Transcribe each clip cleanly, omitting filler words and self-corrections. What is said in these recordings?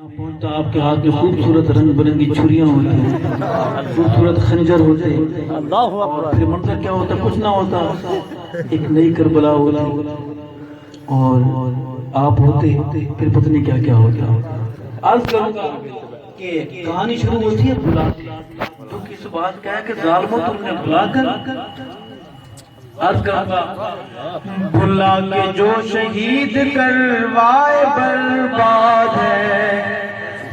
پہنچتا آپ کے ہاتھ میں خوبصورت رنگ برنگی چھریاں ہوتی ہیں، خوبصورت خنجر ہوتے ہیں، اور پھر منظر کیا ہوتا؟ کچھ نہ ہوتا، ایک نئی کربلا ہوتی اور آپ ہوتے، پھر پتہ نہیں کیا کیا ہوتا۔ عرض کروں گا کہ کہانی شروع ہوتی ہے بلا سے، جو کہ اس بات کا ہے کہ ظالموں تم نے بلا کر عرض کروں گا بلا کے جو شہید کروائے برباد ہے،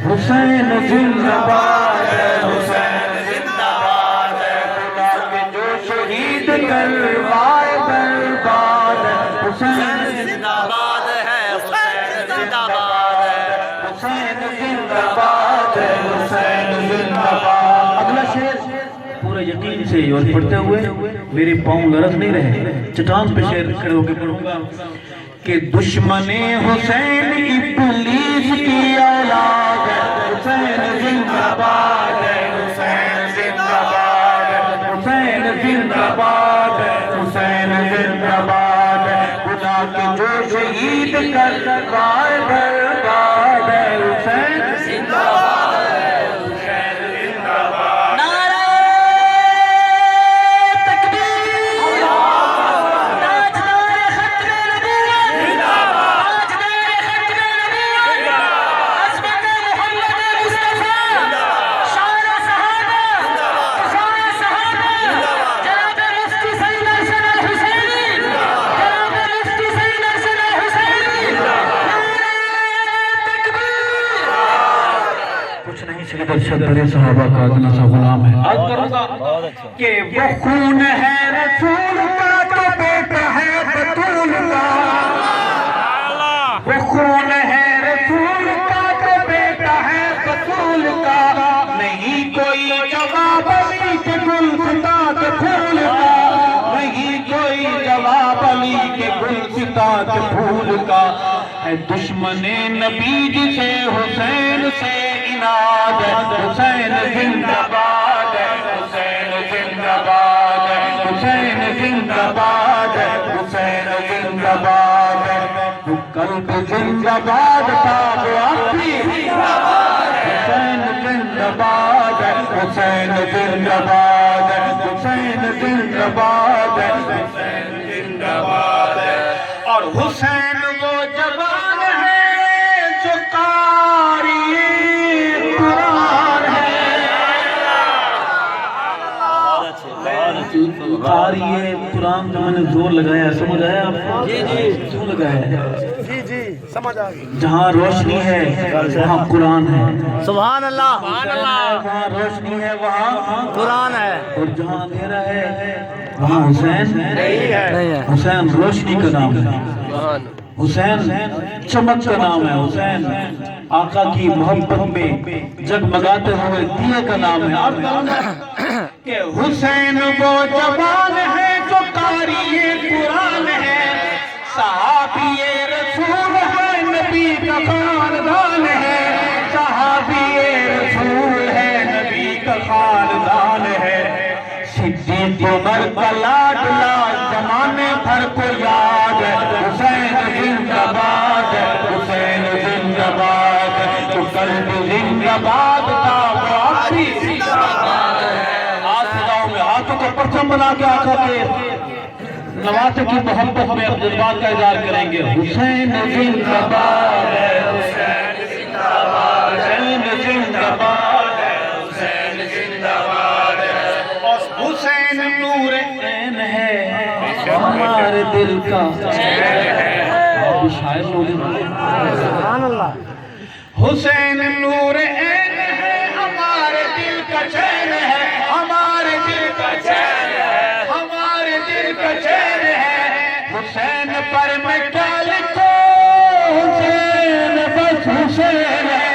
حسین زندہ باد ہے، حسین زندہ باد ہے، بلا کے جو شہید کروائے برباد ہے، حسین زندہ باد ہے، حسین زندہ باد ہے، حسین زندہ باد ہے، حسین زندہ باد۔ اگلا شعر پورے یقین سے اور پڑھتے ہوئے میرے پاؤں لرز نہیں رہے، چٹان پہ شعر کھڑے ہو کے پڑھوں گا کہ دشمن حسین ابلیس کی اولاد ہے، حسین زندہ باد ہے، حسین زندہ باد ہے، حسین زندہ باد ہے، حسین زندہ باد ہے، خدا کے جو شہید کروائے برباد ہے، حسین زندہ باد ہے، حسین زندہ باد۔ نعرہ تکبیر، تاجدار ختم نبوت، تاجدار ختم نبوت، عظمت محمد مصطفیٰ، شان صحابہ، شان صحابہ، جناب مفتی سید ارشد الحسینی، جناب مفتی سید ارشد الحسینی، کچھ نہیں سید ارشد در صحابہ کا ادنا سا غلام ہے۔ عرض کروں گا کہ وہ خون ہے رسول کا تو بیٹا ہے بطول کا، وہ خون ہے رسول کا تو بیٹا ہے بطول کا، نہیں کوئی جواب علی کے گلستاں کے پھول کا، نہیں کوئی جواب علی کے گلستاں کے پھول کا، ہے دشمن نبی جسے حسین سے اناد ہے، حسین زندہ باد ہے، حسین زندہ باد ہے، حسین زندہ باد ہے، حسین زندہ باد ہے، وہ قلب زندہ باد تھا وہ آخری زندہ باد ہے، حسین زندہ باد ہے، حسین زندہ باد ہے، حسین زندہ باد ہے، حسین زندہ باد ہے۔ اور حسین وہ جوان ہے جو قاری قرآن ہے، قاری قرآن جو میں نے زور لگایا، سمجھ آیا آپ کو؟ جی جی کیوں لگایا ہے؟ جی جی سمجھ آ گئی۔ جہاں روشنی ہے وہاں قرآن ہے، سبحان اللہ، سبحان اللہ، جہاں روشنی ہے وہاں قرآن ہے، اور جہاں اندھیرا ہے وہاں حسین نہیں ہے، حسین روشنی کا نام ہے، حسین چمک کا نام ہے، حسین آقا کی محبت میں جگمگاتے ہوئے دیے کا نام ہے۔ کہ حسین وہ جوان ہے جو قاری قرآن ہے، صحابی رسول ہے، نبی کا خاندان ہے، صحابی رسول ہے، نبی کا خاندان ہے، صدیق عمر کا لاڈلا زمانے بھر کو یاد ہے، حسین زندہ باد ہے، حسین زندہ باد ہے، تو قلب زندہ باد تھا وہ آخری زندہ باد ہے۔ آج فضاؤں میں ہاتھوں کو پرچم بنا کے آقا کے نواسے کی محبت میں اپنے جذبات کا اظہار کریں گے۔ حسین زندہ باد ہے، حسین زندہ باد ہے، حسین زندہ باد ہے، حسین زندہ باد ہے، اور حسین نور عین ہے ہمارے دل کا چین ہے۔ آپ بھی شاعر بولے سبحان اللہ، حسین نور عین ہے ہمارے دل کا چین ہے، ہمارے دل کا چین ہے، ہمارے دل کا چین ہے، حسین پر میں کیا لکھوں، حسین بس حسین ہے،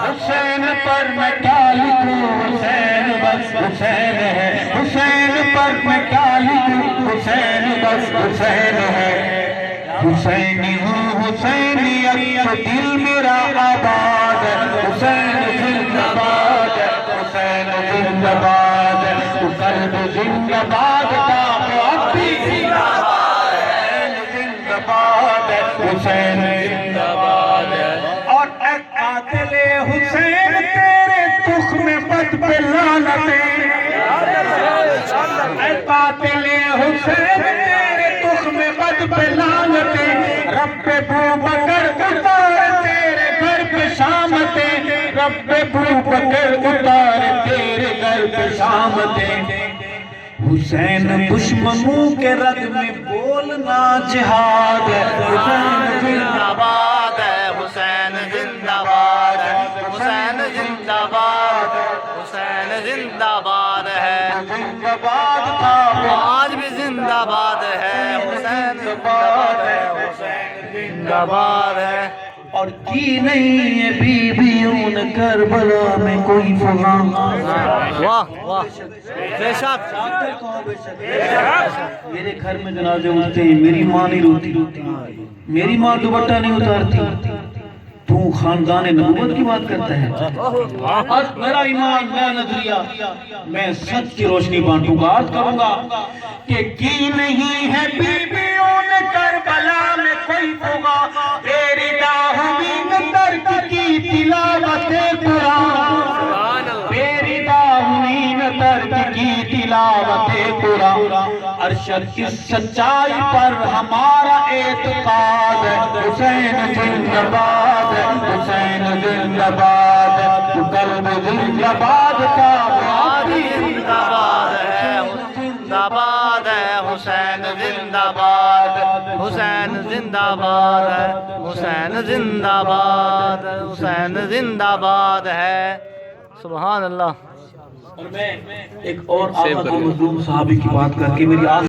حسین پر میں کیا لکھوں، حسین بس حسین ہے، حسین پر میں کیا لکھوں، حسین بس حسین ہے، حسینی ہوں حسینیت تو دل میرا آباد ہے، حسین زندہ باد ہے، حسین زندہ باد ہے، تو قلب زندہ باد تھا وہ اب بھی زندہ باد ہے، زندہ باد ہے، حسین زندہ باد ہے، اور ایک حسین تیرے تخم بد پہ لعنتیں، رب ابوبکر اتار تیرے گھر پہ شامتیں، رب ابوبکر اتار تیرے گھر پہ شامتیں۔ حسین دشمنوں کے رگ میں بولنا جہاد ہے، حسین زندہ باد ہے، حسین زندہ باد ہے، حسین زندہ باد ہے، حسین زندہ باد ہے، زندہ باد کا آج بھی زندہ باد ہے، حسین زندہ باد ہے، حسین زندہ باد ہے۔ اور کی نہیں ہے بیویوں نے کربلا میں کوئی فغاں، واہ واہ بے شک، میرے گھر میں جنازے ہوتے ہیں، میری ماں نہیں روتی، میری ماں دوپٹہ نہیں اتارتی، تو خاندان نبوت کی بات کرتا ہے۔ آج میرا ایمان، میرا نظریہ، میں سچ کی روشنی بانٹوں گا، آج کروں گا کہ کی نہیں ہے بیویوں نے کربلا میں کوئی فغاں، تیری داہمین ترک کی تلاوت قرآن، تیری داہمین ترک کی تلاوت قرآن، ارشد کی سچائی پر ہمارا اعتقاد ہے، حسین زندہ باد ہے، حسین زندہ باد ہے، قلب زندہ باد کا آج بھی زندہ باد ہے، زندہ باد ہے، حسین زندہ باد ہے، حسین زندہ باد ہے، حسین زندہ باد ہے، حسین زندہ باد ہے۔ سبحان اللہ۔ اور میں ایک اور آقا کے مظلوم صحابی کی بات کر کے میری